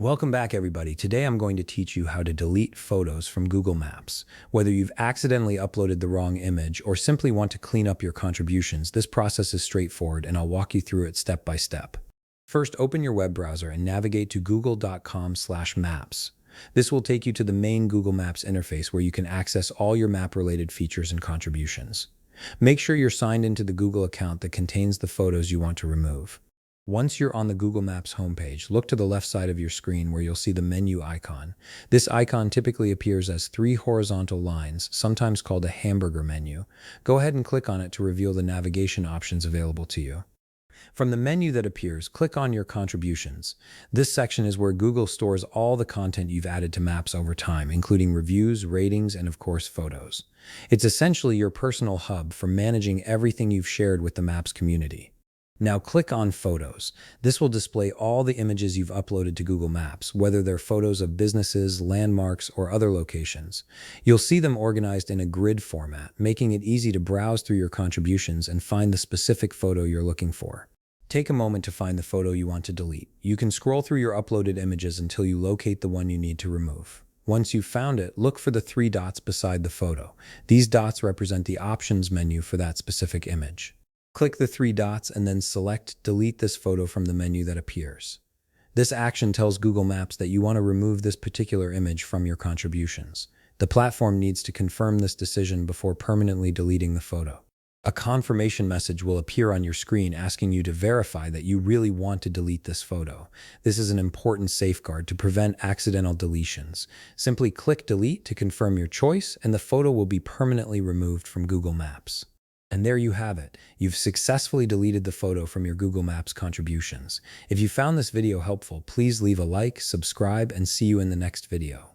Welcome back, everybody. Today I'm going to teach you how to delete photos from Google Maps. Whether you've accidentally uploaded the wrong image or simply want to clean up your contributions, this process is straightforward and I'll walk you through it step by step. First, open your web browser and navigate to google.com/maps. This will take you to the main Google Maps interface where you can access all your map-related features and contributions. Make sure you're signed into the Google account that contains the photos you want to remove. Once you're on the Google Maps homepage, look to the left side of your screen where you'll see the menu icon. This icon typically appears as three horizontal lines, sometimes called a hamburger menu. Go ahead and click on it to reveal the navigation options available to you. From the menu that appears, click on your contributions. This section is where Google stores all the content you've added to Maps over time, including reviews, ratings, and of course, photos. It's essentially your personal hub for managing everything you've shared with the Maps community. Now click on Photos. This will display all the images you've uploaded to Google Maps, whether they're photos of businesses, landmarks, or other locations. You'll see them organized in a grid format, making it easy to browse through your contributions and find the specific photo you're looking for. Take a moment to find the photo you want to delete. You can scroll through your uploaded images until you locate the one you need to remove. Once you've found it, look for the three dots beside the photo. These dots represent the options menu for that specific image. Click the three dots and then select Delete this photo from the menu that appears. This action tells Google Maps that you want to remove this particular image from your contributions. The platform needs to confirm this decision before permanently deleting the photo. A confirmation message will appear on your screen asking you to verify that you really want to delete this photo. This is an important safeguard to prevent accidental deletions. Simply click Delete to confirm your choice, and the photo will be permanently removed from Google Maps. And there you have it. You've successfully deleted the photo from your Google Maps contributions. If you found this video helpful, please leave a like, subscribe, and see you in the next video.